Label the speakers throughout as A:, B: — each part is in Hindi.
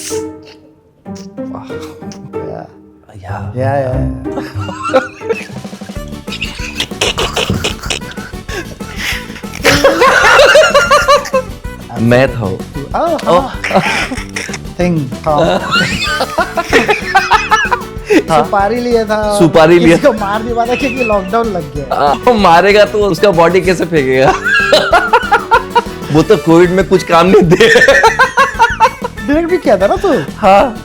A: मैं था वो।
B: सुपारी लिया था,
A: सुपारी लिया,
B: किसी को मार दिया था क्योंकि लॉकडाउन लग गया।
A: मारेगा तो उसका बॉडी कैसे फेंकेगा? वो तो कोविड में कुछ काम नहीं दे।
B: डायरेक्ट भी किया था ना तू?
A: हाँ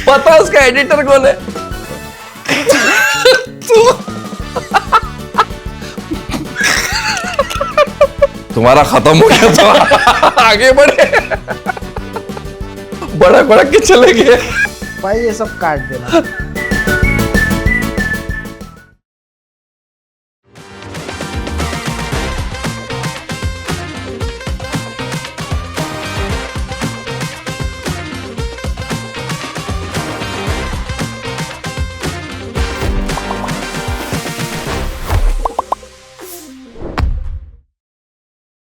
A: पता उसका एडिटर कौन है? तुम्हारा खत्म हो गया तो आगे बढ़े, बड़ा बड़ा के चले गए।
B: भाई ये सब काट देना।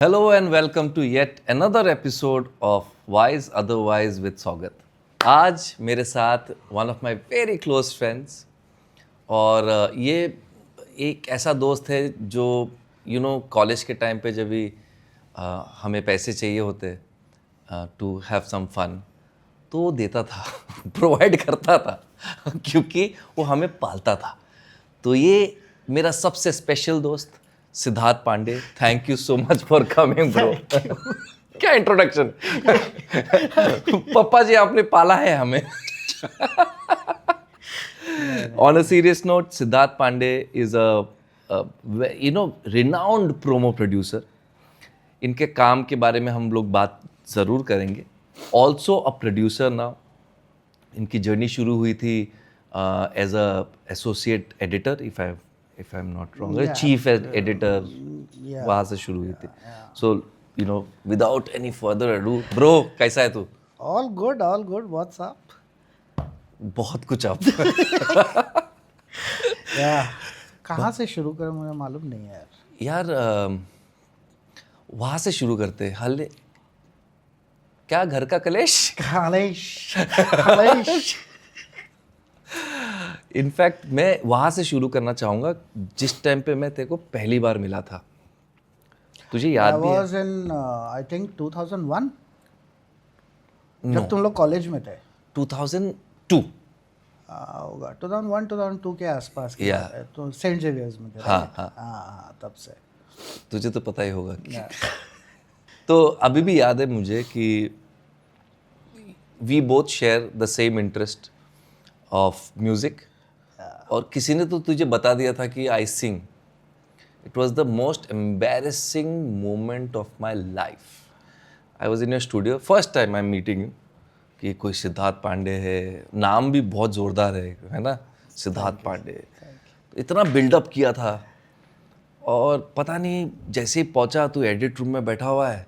A: Hello and welcome to yet another episode of Wise Otherwise with Saugat. आज मेरे साथ one of my very close friends, और ये एक ऐसा दोस्त है जो कॉलेज के टाइम पे जब भी हमें पैसे चाहिए होते टू हैव सम फन, तो वो देता था, प्रोवाइड करता था क्योंकि वो हमें पालता था। तो ये मेरा सबसे स्पेशल दोस्त Siddharth Pandey, thank you so much for coming bro. क्या इंट्रोडक्शन। पापा जी आपने पाला है हमें। On a serious note, Siddharth Pandey is a renowned promo producer. इनके काम के बारे में हम लोग बात ज़रूर करेंगे। Also a producer now. इनकी जर्नी शुरू हुई थी as a associate editor, if I'm not wrong, chief editor, वहाँ से शुरू हुई थी। सो without any further ado, bro कैसा है तू?
B: All good, what's up?
A: बहुत कुछ आप।
B: कहाँ से शुरू करें मुझे मालूम नहीं है
A: यार वहाँ से शुरू करते। हल क्या घर का कलेश?
B: कलेश।
A: इनफैक्ट मैं वहाँ से शुरू करना चाहूँगा जिस टाइम पे मैं तेरे को पहली बार मिला था। तुझे याद भी है?
B: I was in I think 2001, जब तुम लोग कॉलेज में थे।
A: 2002
B: होगा 2001 2002 के आसपास की बात है। तो सेंट जेवियर्स में थे। हाँ, तब से
A: तुझे तो पता ही होगा कि तो अभी भी याद है मुझे कि we both share the same interest of music. और किसी ने तो तुझे बता दिया था कि I sing. It was the most embarrassing moment of my life. I was in your studio, first time I am meeting you, कि कोई सिद्धार्थ पांडे है, नाम भी बहुत ज़ोरदार है ना, सिद्धार्थ पांडे। तो इतना बिल्डअप किया था, और पता नहीं जैसे ही पहुंचा तू एडिट रूम में बैठा हुआ है,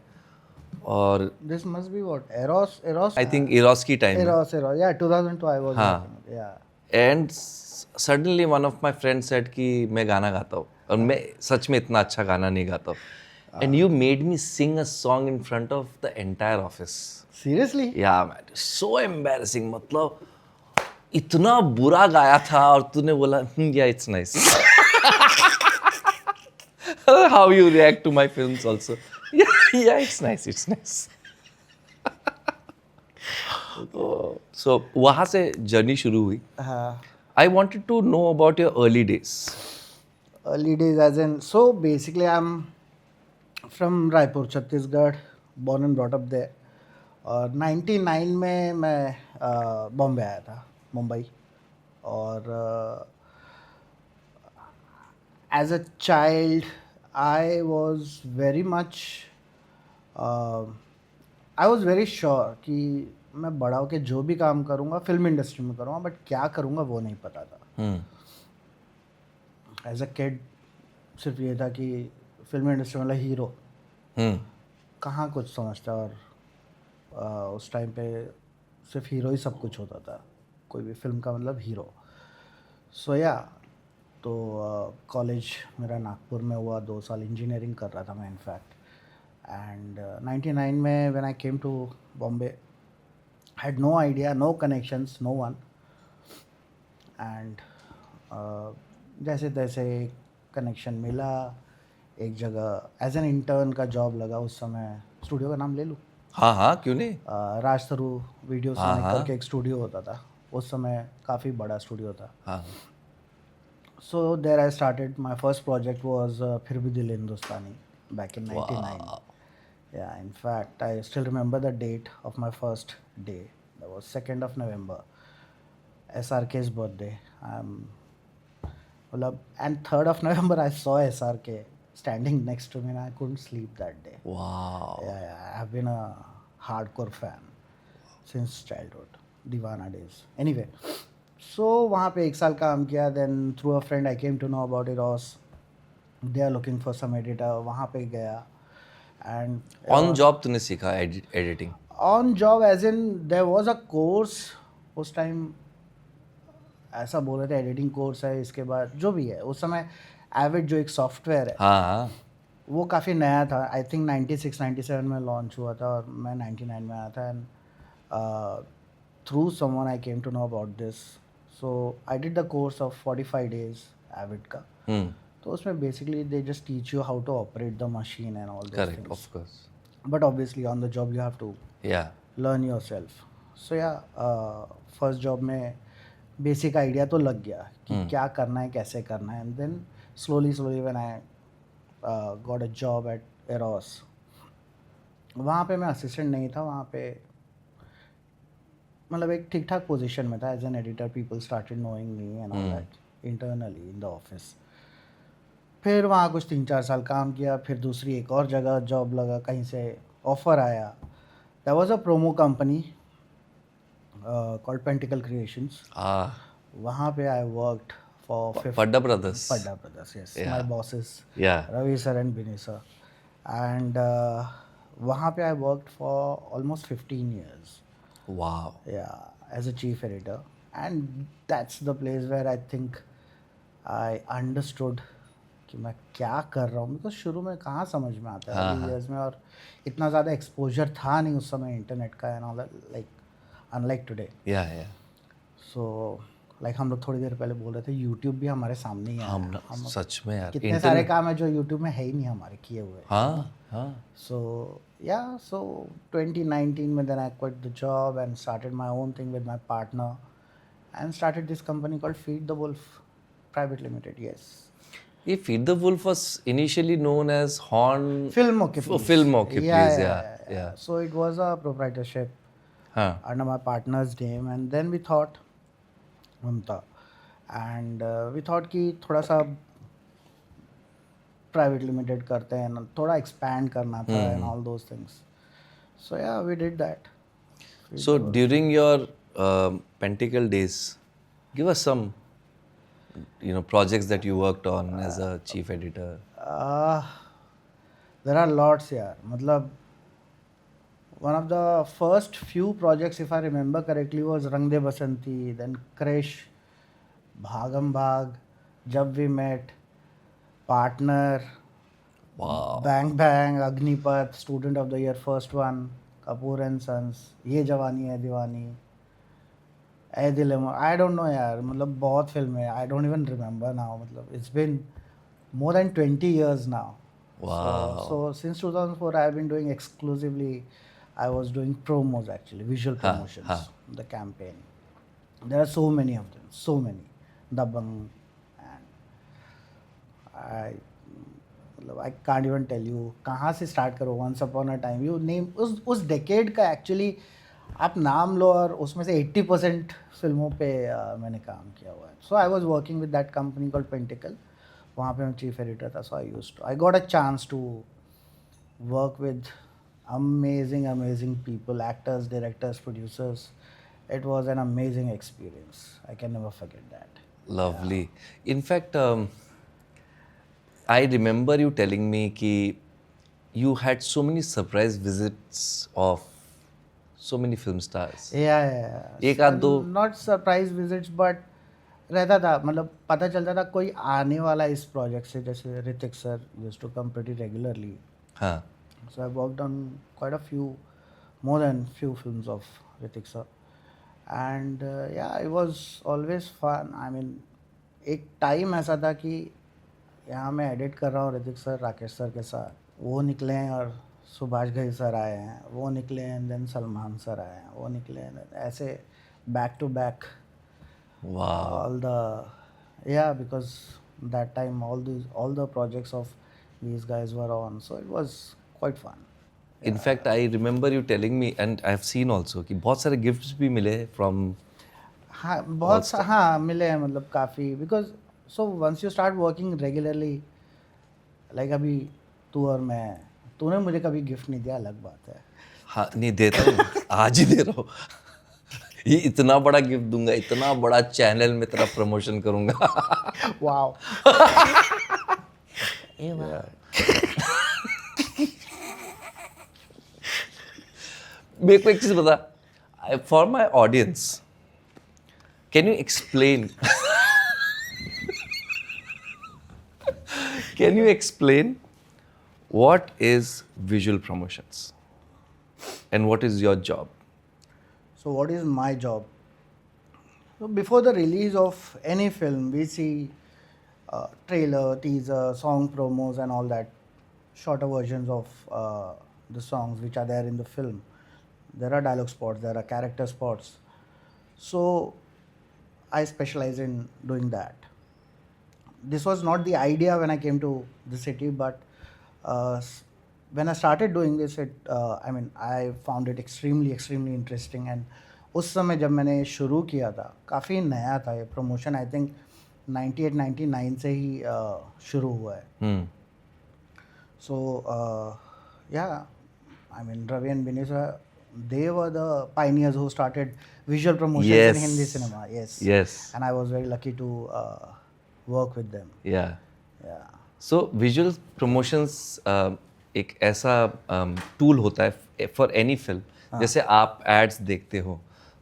A: और
B: this must be what Eros
A: I think Eros की time,
B: Eros yeah 2002 I was
A: and suddenly one of my friend said कि मैं गाना गाता हूँ, और मैं सच में इतना अच्छा गाना नहीं गाता हूँ। And you made me sing a song in front of the entire office.
B: Seriously?
A: Yeah man, so embarrassing. मतलब इतना बुरा गाया था, और तूने बोला yeah it's nice. How you react to my films also. Yeah it's nice. So वहाँ से जर्नी शुरू हुई।
B: हाँ।
A: I wanted to know about your early days.
B: Early days as in, so basically I'm from Raipur, Chhattisgarh, born and brought up there. और 99 में मैं बॉम्बे आया था, मुंबई। और as a child I was very sure कि मैं बड़ा होकर जो भी काम करूँगा फिल्म इंडस्ट्री में करूँगा, बट क्या करूँगा वो नहीं पता था। एज अ किड सिर्फ ये था कि फिल्म इंडस्ट्री मतलब हीरो, कहाँ कुछ समझता। और उस टाइम पे सिर्फ हीरो ही सब कुछ होता था, कोई भी फिल्म का मतलब हीरो। सो या तो कॉलेज मेरा नागपुर में हुआ, 2 साल इंजीनियरिंग कर रहा था मैं इनफैक्ट। एंड 99 में when I came to Bombay had no idea, no connections, no one. And जैसे तैसे कनेक्शन मिला, एक जगह एज एन इंटर्न का जॉब लगा उस समय. स्टूडियो का नाम ले लूँ?
A: हाँ हाँ, क्यों नहीं.
B: राज थरू वीडियो
A: हाँ,
B: सिनेमा
A: हाँ.
B: करके एक स्टूडियो होता था उस समय, काफ़ी बड़ा स्टूडियो था.
A: हाँ.
B: So there I started my first project was Phir Bhi Dil Hindustani back in 99.
A: Wow.
B: Yeah, in fact, I still remember the date of my first day. That was 2nd of November, SRK's birthday. And 3rd of November, I saw SRK standing next to me, and I couldn't sleep that day.
A: Wow.
B: Yeah, I've been a hardcore fan since childhood, Divana days. Anyway, so वहाँ पे 1 साल काम किया. Then through a friend, I came to know about Eros. They are looking for some editor. वहाँ पे गया. And
A: ऑन जॉब तूने सीखा editing.
B: On job as in there was a course उस टाइम, ऐसा बोल रहे थे एडिटिंग कोर्स है. इसके बाद जो भी है उस समय एविड जो एक सॉफ्टवेयर है
A: हाँ हाँ.
B: वो काफ़ी नया था. आई थिंक 96 97 में लॉन्च हुआ था और मैं 99 में आया था. And through someone I came to know about this. So I did the course of 45 days Avid का. तो उसमें basically they just teach you how to operate the machine and all this
A: correct, of course.
B: But obviously on the job you have to
A: yeah.
B: learn yourself. So yeah, first job में बेसिक आइडिया तो लग गया कि क्या करना है, कैसे करना है. And then slowly when I got a job at Eros, वहाँ पे मैं असिस्टेंट नहीं था. वहाँ पे मतलब एक ठीक ठाक पोजीशन में था as an editor. People started knowing me and all that internally in the office. फिर वहाँ कुछ 3-4 साल काम किया. फिर दूसरी एक और जगह जॉब लगा, कहीं से ऑफ़र आया. There was a promo company called Pentacle Creations. वहाँ पे I worked for
A: Padda Brothers.
B: Padda Brothers, yes.
A: Yeah.
B: My bosses,
A: Yeah.
B: Ravi sir and Binay sir. And वहाँ पे I worked for almost 15 years.
A: Wow.
B: Yeah, as a chief editor. And that's the place where I think I understood कि मैं क्या कर रहा हूँ. बिकॉज शुरू में कहाँ समझ में आता है अभी ईयर्स में, और इतना ज़्यादा एक्सपोजर था नहीं उस समय इंटरनेट का and all, like unlike today.
A: Yeah.
B: So like हम लोग थोड़ी देर पहले बोल रहे थे यूट्यूब भी हमारे सामने ही है.
A: हम सच में यार
B: कितने सारे काम है जो यूट्यूब में है ही नहीं हमारे किए हुए.
A: हाँ हाँ.
B: सो 2019 में then I quit the job and started my own thing with my partner and started this company called Feed the Wolf Private Limited. Yes.
A: ये Feed the Wolf was initially known as Horn.
B: Film okay, please.
A: Film okay, please. Yeah.
B: So it was a proprietorship
A: हाँ.
B: under my partner's name, and then we thought, Mamta, and we thought कि थोड़ा सा private limited करते हैं, थोड़ा expand करना था and all those things. So yeah, we did that.
A: So during your Pentacle days, give us some projects that you worked on as a chief editor.
B: There are lots यार. मतलब one of the first few projects, if I remember correctly, was Rang De Basanti, then Krish, Bhagam Bhag, Jab We Met, Partner,
A: Wow.
B: Bang Bang, Agnipath, Student of the Year, first one, Kapoor and Sons, Ye Jawani Hai Diwani, a dilemma. I don't know यार, मतलब बहुत फिल्म है. I don't even remember now. मतलब it's been more than 20 years now.
A: Wow.
B: So since 2004 I have been doing exclusively, I was doing promos actually, visual promotions, the campaign. There are so many of them, so many. Dabang, and I can't even tell you कहाँ से start करो. Once upon a time, you name उस decade का actually आप नाम लो और उसमें से 80% फिल्मों पे मैंने काम किया हुआ है. So I was working with that company called Pentacle. वहाँ पे मैं चीफ एडिटर था. So I got a chance to work with amazing people, actors, directors, producers. It was an amazing experience. I can never forget that.
A: Lovely. In fact, I remember you telling me कि you had so many surprise visits of so many film stars.
B: Yeah.
A: एक आध दो.
B: Not surprise visits, but रहता था, मतलब पता चलता था कोई आने वाला इस प्रोजेक्ट से. जैसे Hrithik sir used to come pretty regularly.
A: हाँ.
B: So I worked on quite a few, more than few films of Ritik sir, and yeah, it was always fun. I mean, एक टाइम ऐसा था कि यहाँ मैं एडिट कर रहा हूँ ऋतिक सर राकेश सर के साथ, वो निकले हैं और सुभाष घई सर आए हैं, वो निकले हैं देन सलमान सर आए हैं, वो निकले हैं ऐसे back to back
A: Wow.
B: all the, yeah, because that time all the projects of these guys were on, so it was quite fun.
A: In fact, I remember you telling me, and I've seen also कि बहुत सारे gifts भी मिले from
B: हाँ बहुत हाँ मिले हैं, मतलब काफ़ी, because so once you start working regularly, like अभी तू और मैं, तूने मुझे कभी गिफ्ट नहीं दिया, अलग बात है.
A: हाँ नहीं देता हूँ आज ही दे रहा हूँ ये इतना बड़ा गिफ्ट दूंगा, इतना बड़ा चैनल में तेरा प्रमोशन करूंगा
B: वाओ.
A: मेरे को एक चीज बता, for my audience can you explain can you explain what is visual promotions and what is your job?
B: So what is my job? So before the release of any film, we see trailer, teaser, song promos, and all that, shorter versions of the songs which are there in the film. There are dialogue spots, there are character spots. So I specialize in doing that. This was not the idea when I came to the city, but when I started doing this, I mean, I found it extremely interesting. And उस समय जब मैंने शुरू किया था, काफ़ी नया था ये प्रमोशन. आई थिंक 98-99 से ही शुरू हुआ है. सो या, I mean Ravi and Vinny sir, they were the pioneers who started visual promotions
A: Yes.
B: in Hindi cinema.
A: Yes.
B: And I was very lucky to work with them.
A: Yeah.
B: Yeah.
A: So visual promotions एक ऐसा टूल होता है फॉर एनी फिल्म. जैसे आप एड्स देखते हो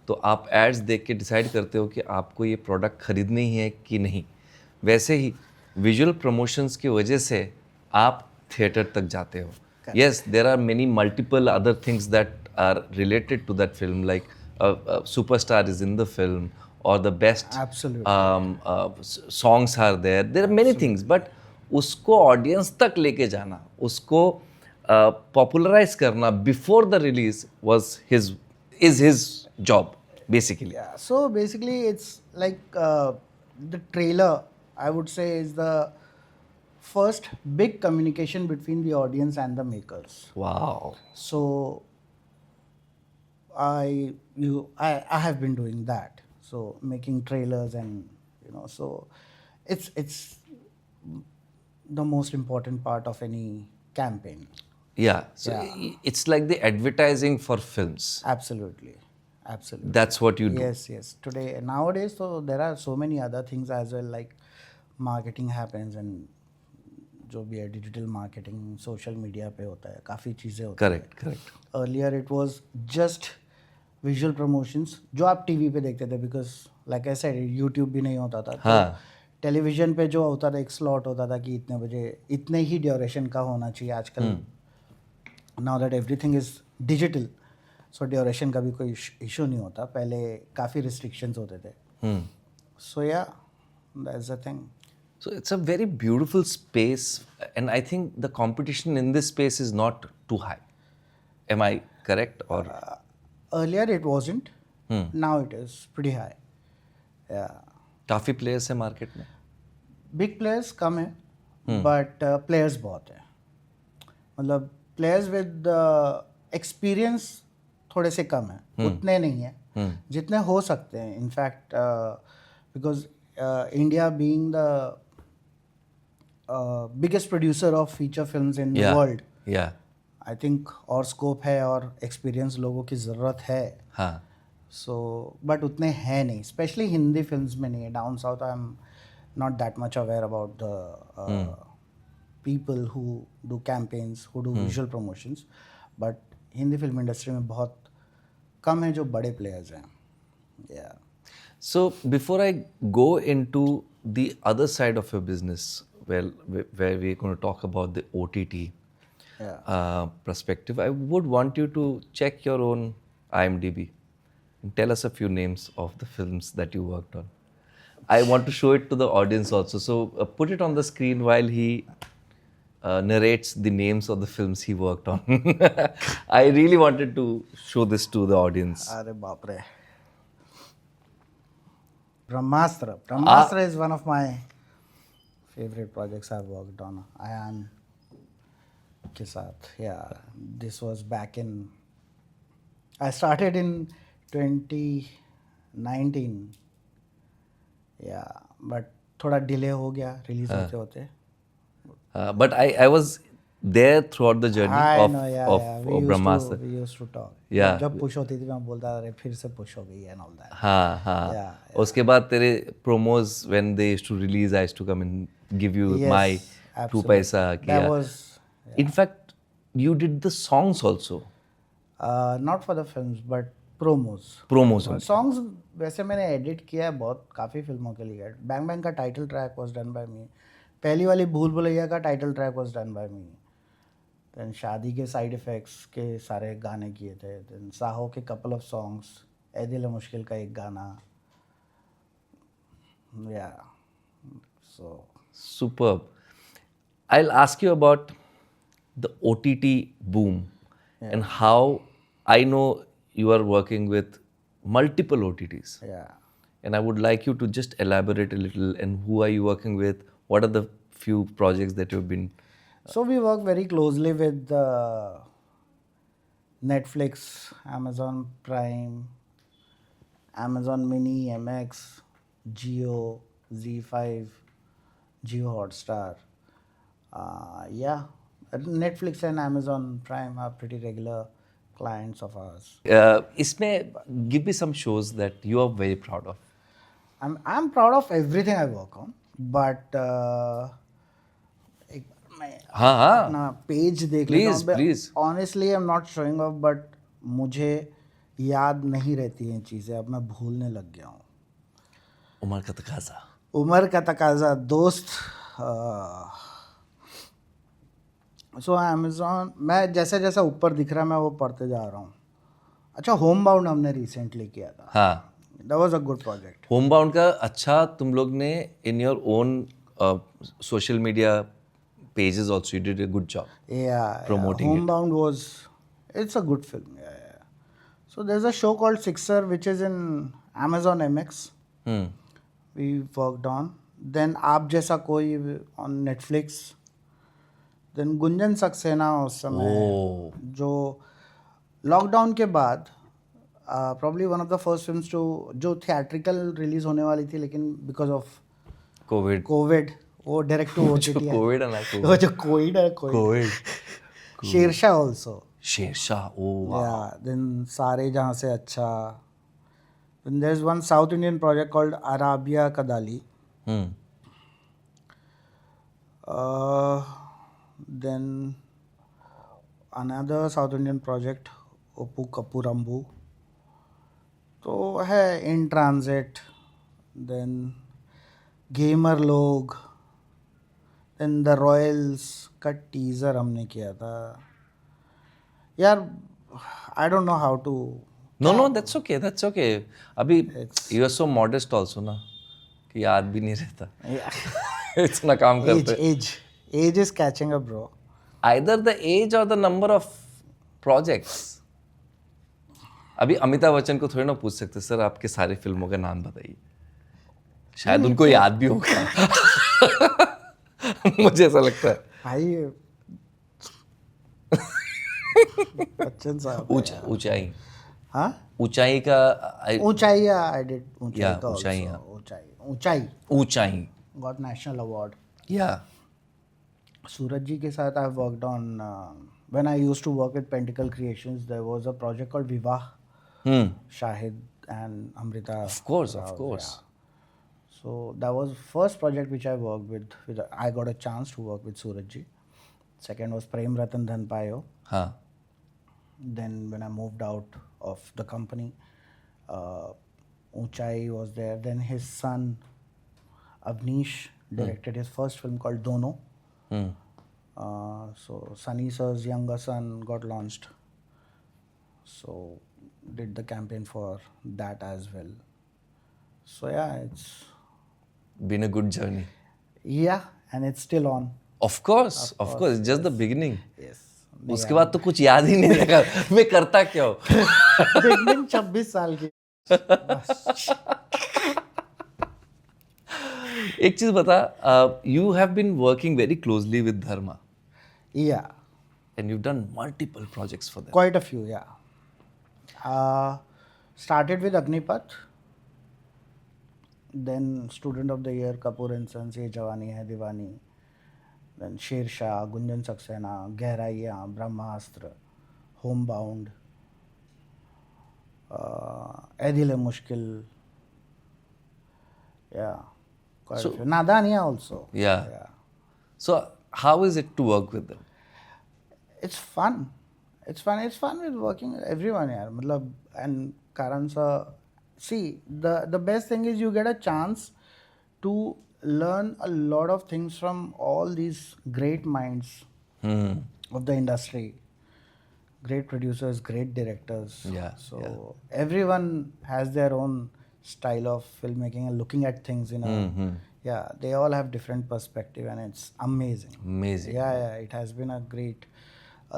A: तो आप एड्स देख के डिसाइड करते हो कि आपको ये प्रोडक्ट खरीदनी ही है कि नहीं. वैसे ही विजुअल प्रमोशंस की वजह से आप थिएटर तक जाते हो. Yes, there are many multiple other things that are related to that film, like superstar is in the film और the best songs are there. There are many things, but उसको ऑडियंस तक लेके जाना, उसको पॉपुलराइज करना before the release is his job basically.
B: Yeah, so basically it's like the trailer, I would say, is the first big communication between the audience and the makers.
A: Wow.
B: So I have been doing that, so making trailers, and so it's the most important part of any campaign.
A: Yeah, so it's like the advertising for films.
B: Absolutely.
A: That's what you do.
B: Yes. Today, nowadays, so there are so many other things as well, like marketing happens, and जो भी है डिजिटल मार्केटिंग सोशल मीडिया पे होता है, काफ़ी चीज़ें होती हैं.
A: Correct.
B: Earlier it was just visual promotions जो आप टीवी पे देखते थे, because like I said YouTube भी नहीं होता था.
A: हाँ.
B: टेलीविज़न पे जो होता था, एक स्लॉट होता था कि इतने बजे इतने ही ड्यूरेशन का होना चाहिए. आजकल now that everything is digital, so duration का भी कोई इशू नहीं होता. पहले काफ़ी रिस्ट्रिक्शंस होते थे. सो या, that's the thing.
A: So it's a very beautiful space, and I think the competition in this space is not too high. Am I correct? Or
B: Earlier it wasn't. Now it is pretty high. Yeah.
A: काफ़ी players हैं market में.
B: Big players कम है, but players बहुत है. मतलब players with experience थोड़े से कम है, उतने नहीं है जितने हो सकते हैं. In fact because India being the biggest producer of feature films in the world, I think और स्कोप है और एक्सपीरियंस लोगों की ज़रूरत है.
A: हाँ.
B: सो बट उतने हैं नहीं, स्पेशली हिंदी फिल्म्स में नहीं है. Down south I am not that much aware about the people who do campaigns, who do visual promotions. But Hindi film industry में बहुत कम है जो बड़े प्लेयर्स हैं. या
A: So before I go into the other side of your business, where we're going to talk about the OTT, perspective, I would want you to check your own IMDb and tell us a few names of the films that you worked on. I want to show it to the audience also. So put it on the screen while he narrates the names of the films he worked on. I really wanted to show this to the audience.
B: अरे बाप रे. Brahmastra is one of my favorite projects I've worked on. Ayan के साथ. Yeah, this was back in. I started in 2019. Yeah, but थोड़ा delay हो गया release होते होते.
A: But I was there throughout the journey
B: I
A: of,
B: know, yeah,
A: of,
B: yeah.
A: of Brahmastra.
B: We used to talk.
A: Yeah.
B: जब push होती थी मैं बोलता अरे फिर से push हो गई and all that.
A: हाँ हाँ.
B: Yeah,
A: उसके बाद तेरे promos when they used to release, I used to come and give you
B: Yes,
A: my 2
B: absolutely.
A: paisa किया.
B: That was
A: In fact, you did the songs also.
B: not for the films but promos.
A: Promos only.
B: Songs वैसे मैंने edit किया है बहुत काफ़ी फिल्मों के लिए. Bang Bang का title track was done by me. पहली वाली भूल भुलैया का title track was done by me. Then शादी के side effects के सारे गाने किए थे. Then साहो के couple of songs. ए दिल है मुश्किल का एक गाना. Yeah. So
A: Superb. I'll ask you about the OTT boom and how I know you are working with multiple OTTs.
B: yeah.
A: And I would like you to just elaborate a little and who are you working with? What are the few projects that you've been?
B: So we work very closely with Netflix, Amazon Prime, Amazon Mini, MX, Jio, Z5, Jio Hotstar. Yeah, Netflix and Amazon Prime are pretty regular clients of ours.
A: इसमें give me some shows that you are very proud of.
B: I'm proud of everything I work on, but एक मैं
A: हाँ हाँ.
B: अपना पेज देख
A: Please,
B: लेता हूँ.
A: please.
B: Honestly, I'm not showing off, but मुझे याद नहीं रहती हैं चीज़ें. अब मैं भूलने लग गया हूँ.
A: उमर का तकाजा.
B: उमर का तकाजा, दोस्त. सो अमेज़ॉन मैं जैसे जैसा ऊपर दिख रहा है मैं वो पढ़ते जा रहा हूँ. अच्छा, होम बाउंड हमने रिसेंटली किया था.
A: हाँ.
B: That was a good project.
A: Homebound का अच्छा तुम लोग ने in your own social media pages also you did a good job.
B: Yeah,
A: Promoting it.
B: Homebound was, it's a good film. Yeah. So there's a show called Sixer which is in Amazon MX. We worked on. Then Aap Jaisa Koi on Netflix. Then Gunjan Saxena उस समय
A: Oh.
B: जो लॉकडाउन के बाद probably one of the first films to जो theatrical release होने वाली थी लेकिन because of
A: COVID.
B: वो डायरेक्ट टू ओटीटी है.
A: COVID है ना.
B: वो जो कोविड है
A: COVID.
B: Shershaah also.
A: Shershaah. Oh wow.
B: Yeah, then सारे जहाँ से अच्छा. Then there's one South Indian project called Arabia Kadali. Then another South Indian project Oppu Kapurambu. तो है In Transit. Then Gamer Log. Then The Royals का टीज़र हमने किया था. यार I don't know how to.
A: No, that's okay. That's okay. अभी you are so modest also ना कि याद भी नहीं रहता. इतना काम करते.
B: Age is catching up, bro.
A: Either the age or the number of projects. अभी अमिताभ बच्चन को थोड़ी ना पूछ सकते सर आपके सारे फिल्मों का नाम बताइए. शायद उनको याद भी होगा. मुझे ऐसा लगता है.
B: भाई बच्चन साहब.
A: ऊंचाई.
B: हाँ,
A: ऊंचाई का
B: ऊंचाई. आई डिड ऊंचाई का
A: ऊंचाई,
B: also.
A: हाँ. ऊंचाई.
B: Got national award.
A: Yeah.
B: Suraj ji के साथ I worked on when I used to work with Pentacle creations there was a project called Vivah. Shahid and Amrita.
A: Of course.
B: So that was first project which I worked with. I got a chance to work with Suraj ji. Second was Prem Ratan Dhan Payo.
A: हाँ.
B: Then when I moved out of the company, Unchai was there. Then his son Avnish directed his first film called Dono. So Sunny Sir's younger son got launched. So did the campaign for that as well. So yeah, it's
A: Been a good journey.
B: and it's still on.
A: Of course, it's just the beginning.
B: Yes.
A: उसके बाद तो कुछ याद ही नहीं रहेगा मैं करता क्या हूँ.
B: Beginning 26 साल की.
A: एक चीज बता, you have been working very closely with Dharma
B: Yeah.
A: and you've done multiple projects for them.
B: Quite a few, yeah. Started with Agnipath, then Student of the Year, Kapoor and Sons, Ye Jawani Hai Diwani, then Sher Shah, Gunjan Saxena, Gehraiyan, Brahmastra, Homebound, Ae Mushkil, yeah, quite a few. Nadaniya also.
A: Yeah. So how is it to work with them?
B: It's fun. It's fun with working with everyone, yaar. Matlab, and Karan sir, see, the best thing is you get a chance to learn a lot of things from all these great minds of the industry. Great producers, great directors.
A: Yeah,
B: So everyone has their own style of filmmaking and looking at things, you know. Yeah, they all have different perspective and it's amazing.
A: Amazing.
B: Yeah, it has been a great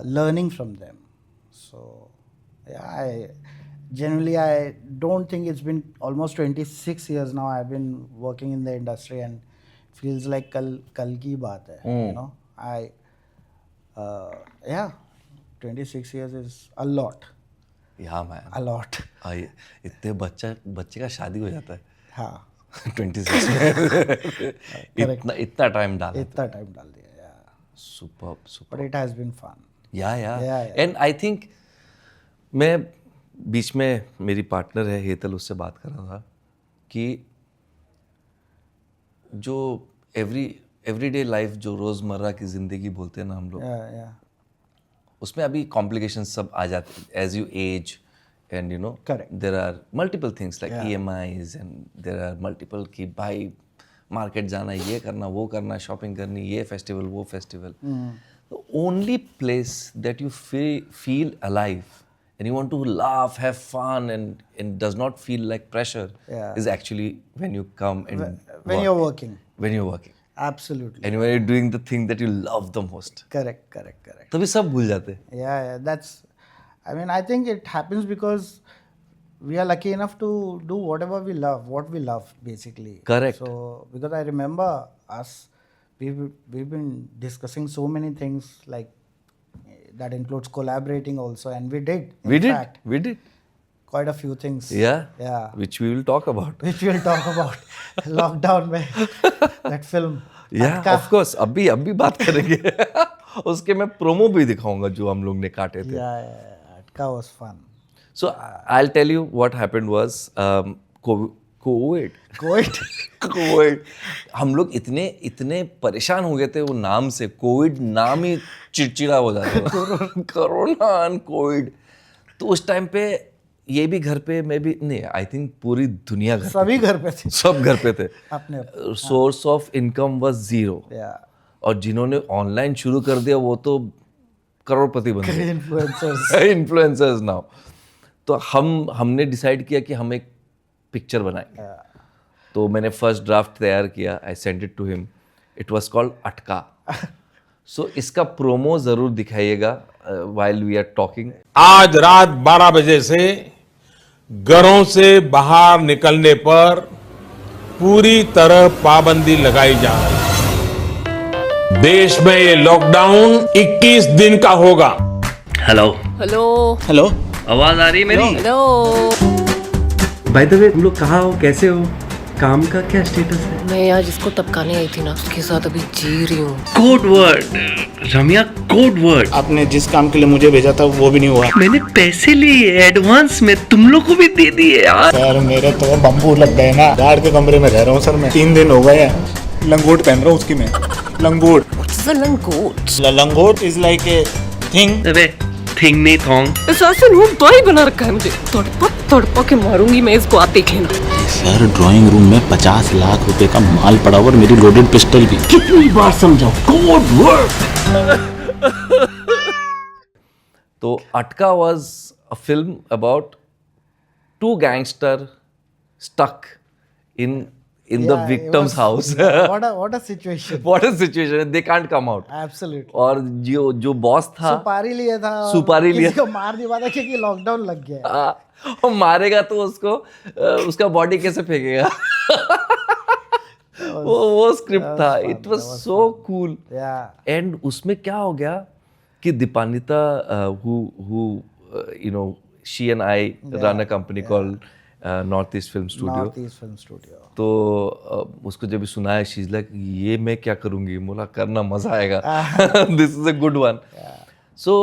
B: learning from them. So yeah, I don't think it's been almost 26 years now I've been working in the industry and feels like kal ki baat hai, you know. Yeah, 26 years is a lot.
A: Yeah, man.
B: A lot.
A: इतने बच्चे का शादी हो जाता है.
B: हाँ.
A: 26 में इतना टाइम डाला.
B: इतना टाइम डाल दिया. Yeah.
A: Superb.
B: But it has been fun.
A: Yeah. And I think मैं बीच में मेरी पार्टनर है हेतल, उससे बात कर रहा था कि जो एवरीडे लाइफ, जो रोज़मर्रा की ज़िंदगी बोलते हैं ना हम लोग,
B: Yeah.
A: उसमें अभी कॉम्प्लिकेशंस सब आ जाते हैं as you age and you know there are multiple things like EMIs and there are multiple कि भाई मार्केट जाना, ये करना, वो करना, शॉपिंग करनी, ये फेस्टिवल, वो festival. The only place that you feel alive and you want to laugh, have fun, and does not feel like pressure is actually when you come and
B: when you're working.
A: When you're working.
B: Absolutely.
A: And when you're doing the thing that you love the most.
B: Correct.
A: तभी सब भूल जाते हैं.
B: Yeah. I mean, I think it happens because we are lucky enough to do whatever we love, what we love, basically.
A: Correct.
B: So, because I remember us, we've been discussing so many things like that includes collaborating also, and we did.
A: We did.
B: Quite a few things.
A: Yeah. Which we will talk about.
B: Lockdown में that film.
A: Yeah, of course. अभी बात करेंगे. उसके मैं प्रोमो भी दिखाऊंगा जो हम लोग ने काटे थे.
B: Yeah. Atka was fun.
A: So I'll tell you what happened was COVID. हम लोग इतने परेशान हो गए थे वो नाम से. कोविड नाम ही चिड़चिड़ा हो जाता है. Corona and Covid. तो उस टाइम पे ये भी घर पे, मैं भी नहीं, आई थिंक पूरी दुनिया घर
B: सभी घर पे थे.
A: सब घर पे थे.
B: अपने
A: सोर्स ऑफ इनकम वाज 0. और जिन्होंने ऑनलाइन शुरू कर दिया वो तो करोड़पति बन गए. Influencers now. तो हमने डिसाइड किया कि हम एक पिक्चर बनाएंगे. तो मैंने फर्स्ट ड्राफ्ट तैयार किया. I send it to him. It was called Atka. So इसका प्रोमो जरूर दिखाइएगा व्हाइल वी आर टॉकिंग.
C: आज रात 12 बजे से घरों से बाहर निकलने पर पूरी तरह पाबंदी लगाई जा रही है. देश में ये लॉकडाउन 21 दिन का होगा.
A: हेलो. आवाज आ रही है मेरी?
D: हेलो.
A: बाय द वे, तुम लोग कहाँ हो, कैसे हो, काम का क्या स्टेटस है?
D: मैं यहाँ जिसको टपकाने आई थी ना, उसके साथ अभी जी रही हूँ.
A: कोड वर्ड रम्या, कोड वर्ड.
E: आपने जिस काम के लिए मुझे भेजा था वो भी नहीं हुआ.
A: मैंने पैसे लिए एडवांस में, तुम लोग को भी दे दिए यार.
E: सर मेरे तो बम्बू लग गए ना. गार्ड के कमरे में रह रहा हूँ सर मैं. 3 दिन हो गए हैं. लंगोट पहन रहा हूँ उसकी मैं. लंगोट. लंगोट is like a thing.
A: Thing नहीं थोंग.
D: ऐसा बना रखा है मुझे. तड़पा के मारूंगी मैं इसको, आप देख लेना।
E: सर ड्राइंग रूम में 50 लाख रुपए का माल पड़ा हुआ और मेरी लोडेड पिस्टल भी। कितनी बार समझाओ, कोड वर्ड।
A: तो अटका was a film about two gangster stuck in the victim's house.
B: what a situation.
A: What a situation! They can't come out.
B: Absolutely.
A: और जो बॉस था
B: सुपारी लिया था और
A: सुपारी लिया-
B: किसी को मार दिया था क्योंकि लॉकडाउन लग गया है।
A: वो मारेगा तो उसको उसका बॉडी कैसे फेंकेगा? वो स्क्रिप्ट था. It was so cool.
B: Yeah.
A: And उसमें क्या हो गया कि Dipanita you know she and I run a company called north east film studio.
B: Northeast Film Studio.
A: तो उसको जब भी सुनाया शी इज लाइक ये मैं क्या करूंगी. बोला करना मजा आएगा. This is a good one. So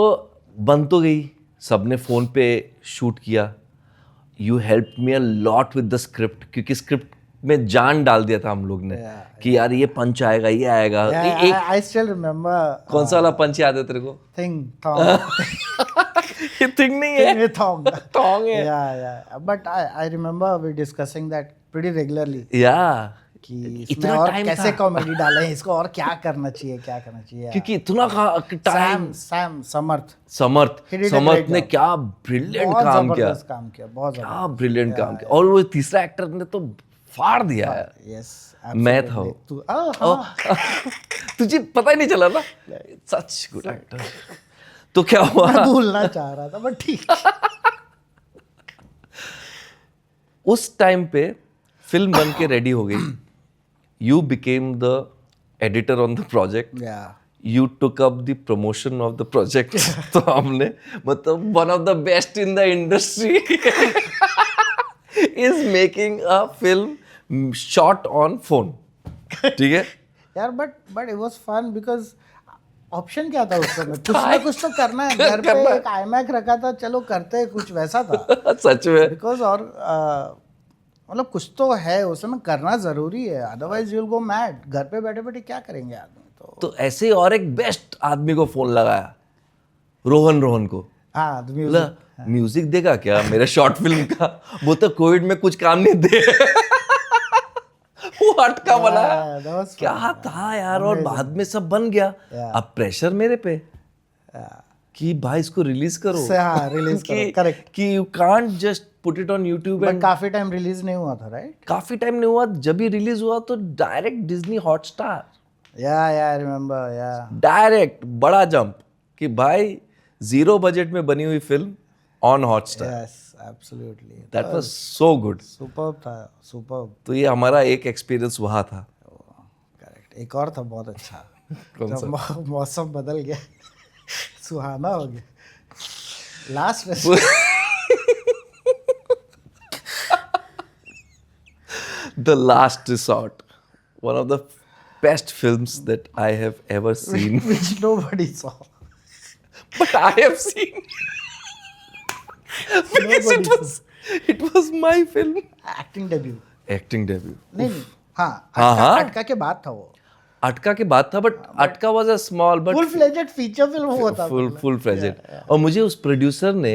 A: बन तो गई. सबने फोन पे शूट किया. You help me a lot with the script क्योंकि स्क्रिप्ट में जान डाल दिया था हम लोग ने कि यार ये पंच आएगा ये आएगा.
B: Yeah, I still remember.
A: कौन सा वाला पंच याद है तेरे को?
B: Thing, thong.
A: ये थिंग नहीं है.
B: Thing, thong.
A: Thong है.
B: Yeah. But I remember we discussing that pretty regularly.
A: या
B: कि इसमें
A: इतना
B: और
A: time
B: कैसे
A: था.
B: कॉमेडी डालें इसको और क्या करना चाहिए.
A: क्योंकि इतना time.
B: Sam Samarth
A: Samarth
B: He did a
A: Samarth
B: great
A: ने
B: job.
A: क्या ब्रिलियंट
B: बहुत
A: काम किया.
B: जबरदस्त काम किया. बहुत
A: क्या ब्रिलियंट काम किया. और वो तीसरा एक्टर ने तो फाड़ दिया है.
B: यस
A: मैं था वो.
B: तू हाँ.
A: तुझे पता ही नहीं चला ना. Such good actor. तो क्या हुआ
B: मैं भूलना चाह रहा था बट ठीक.
A: उस टाइम पे फिल्म बन के रेडी हो गई. You became the editor on the project.
B: Yeah
A: you took up the promotion of the project. तो हमने मतलब one of the best in the industry is making a film shot on phone. ठीक है.
B: यार but it was fun because option क्या था उस समय. कुछ ना कुछ तो करना है. घर पे एक iMac रखा था. चलो करते हैं. कुछ वैसा था
A: सच में.
B: बिकॉज और मतलब कुछ तो है उस समय करना जरूरी है. Otherwise you will go mad. घर पे बैठे बैठे क्या करेंगे आदमी. तो
A: ऐसे ही और एक बेस्ट आदमी को फोन लगाया. रोहन को.
B: हाँ the music.
A: बोला म्यूजिक देगा क्या मेरे शॉर्ट फिल्म का. वो तो कोविड में कुछ काम नहीं दे. वो अटका बना.
B: Yeah, that was fun.
A: क्या था यार. और बाद में सब बन गया. अब प्रेशर मेरे पे कि भाई इसको रिलीज करो.
B: हाँ रिलीज करो. करेक्ट.
A: कि you can't just put it on YouTube.
B: But काफी टाइम रिलीज नहीं हुआ था राइट.
A: काफी टाइम नहीं हुआ. जब भी रिलीज हुआ तो डायरेक्ट डिज्नी हॉटस्टार.
B: या आई रिमेम्बर. या
A: डायरेक्ट बड़ा जंप कि भाई 0 बजट में बनी हुई film on Hotstar.
B: Yes absolutely.
A: That was so good.
B: Superb था. सुपर्ब.
A: तो ये हमारा एक एक्सपीरियंस वहाँ था.
B: करेक्ट. एक और था बहुत अच्छा.
A: कौन सा?
B: जब मौसम बदल गया. सुहाना हो गया. Last
A: The Last Resort, one of the best films that I have ever seen.
B: which nobody saw.
A: But I have seen. Because it was my film.
B: Acting debut.
A: Acting debut.
B: नहीं हाँ.
A: हाँ.
B: अटका के बाद था वो.
A: अटका के बाद था बट अटका was a small but
B: full fledged feature film हुआ था.
A: full fledged. और मुझे उस प्रोड्यूसर ने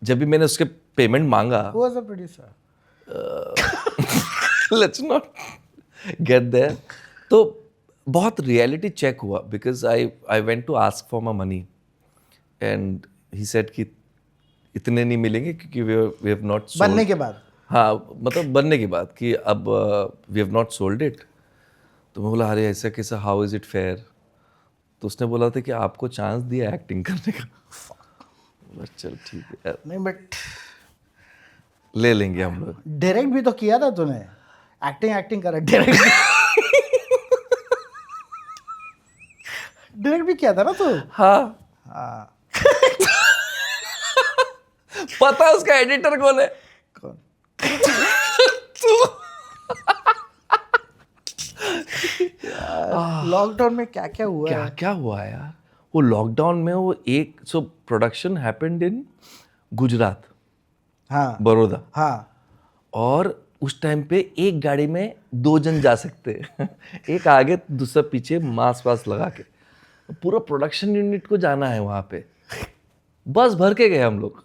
A: जब भी मैंने उसके पेमेंट मांगा.
B: Who was the producer?
A: Let's not get there. तो बहुत रियलिटी चेक हुआ because I went to ask for my money and he said कि इतने नहीं मिलेंगे क्योंकि वी हैव नॉट
B: बनने के बाद.
A: हाँ मतलब बनने के बाद कि अब we have not sold it. तो मैं बोला अरे ऐसा कैसा हाउ इज़ इट फेयर. तो उसने बोला था कि आपको चांस दिया एक्टिंग करने का. चल ठीक है यार
B: नहीं बट
A: ले लेंगे हम लोग.
B: डायरेक्ट भी तो किया था तूने. एक्टिंग करा. डायरेक्ट भी किया था ना तू.
A: हाँ पता है उसका एडिटर कौन है.
B: कौन? लॉकडाउन में क्या क्या हुआ
A: क्या
B: है.
A: क्या हुआ यार. वो लॉकडाउन में वो एक so production happened in Gujarat
B: हाँ
A: बड़ौदा.
B: हाँ.
A: और उस टाइम पे एक गाड़ी में 2 जन जा सकते. एक आगे दूसरा पीछे मास्क वास्क लगा के. पूरा प्रोडक्शन यूनिट को जाना है वहाँ पे. बस भर के गए हम लोग.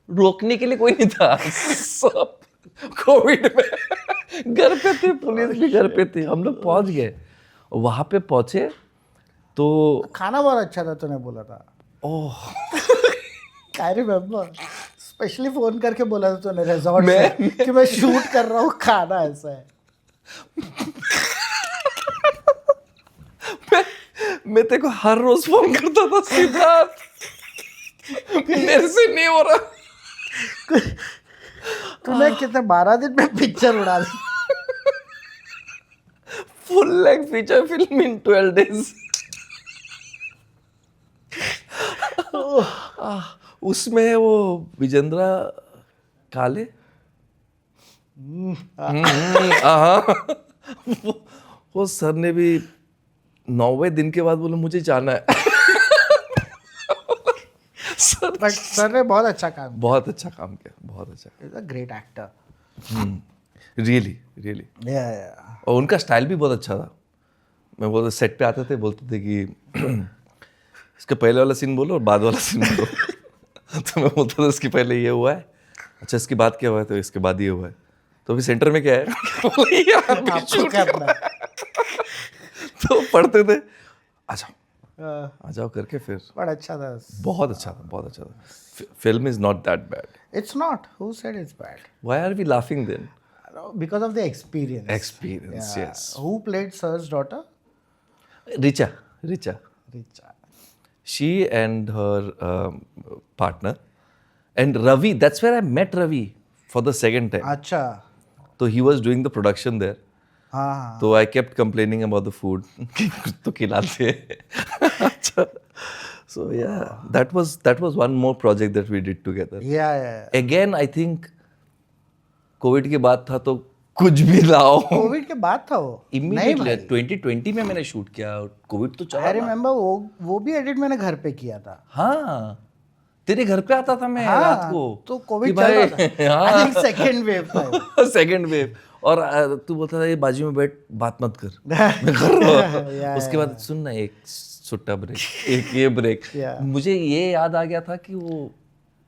A: रोकने के लिए कोई नहीं था। सब कोविड में घर पे थे, पुलिस भी घर पे थी, हम लोग पहुंच गए। वहां पे पहुंचे तो
B: खाना बहुत अच्छा था, तूने बोला था।
A: ओह
B: आई रिमेम्बर, स्पेशली फोन करके बोला था तूने रिजॉर्ट से कि मैं शूट कर रहा हूँ, खाना ऐसा है।
A: मैं तेरे को हर रोज फोन करता था, सिद्धार्थ मेरे से नहीं हो रहा।
B: तूने कितने 12 दिन में पिक्चर उड़ा दी।
A: Full length feature film in 12 days। उसमें वो विजेंद्रा काले वो सर ने भी 9वें दिन के बाद बोले मुझे जाना है।
B: बट सर ने बहुत अच्छा काम किया।
A: बहुत अच्छा काम किया, बहुत अच्छा।
B: Is a great actor.
A: Really really.
B: या
A: और उनका स्टाइल भी बहुत अच्छा था। मैं बोलते सेट पे आते थे, बोलते थे कि इसका पहले वाला सीन बोलो और बाद वाला सीन बोलो। तो मैं बोलता था इसके पहले ये हुआ है, अच्छा इसके बाद क्या हुआ है, तो इसके बाद ये हुआ है, तो अभी सेंटर में क्या है।
B: आपको क्या पता?
A: तो पढ़ते थे, आ जाओ करके फिर।
B: बड़ा अच्छा था।
A: बहुत अच्छा था, बहुत अच्छा था। Film is not that bad.
B: It's not. Who said it's bad?
A: Why are we laughing then?
B: Because of the experience.
A: Experience, yes.
B: Who played Sir's daughter?
A: Richa.
B: Richa.
A: She and her partner. And Ravi, that's where I met Ravi for the second time.
B: अच्छा.
A: So he was doing the production there.
B: हाँ.
A: So I kept complaining about the food. कुछ तो खिलाते। अच्छा. So yeah, that was one more project that we did together.
B: Yeah.
A: Again, I think Covid के बाद था तो कुछ भी लाओ।
B: कोविड के बाद था वो?
A: Immediately 2020 में मैंने शूट किया, कोविड तो चला।
B: I remember वो भी एडिट मैंने घर पे किया था।
A: हाँ, तेरे घर पे आता था मैं रात को।
B: तो कोविड चल रहा था। I think second wave था।
A: Second wave. और तू बोलता था ये बाजू में बैठ, बात मत कर, मैं कर रहा हूँ। उसके बाद सुन ना, एक छुट्टा ब्रेक, एक ये ब्रेक। मुझे ये याद आ गया था कि वो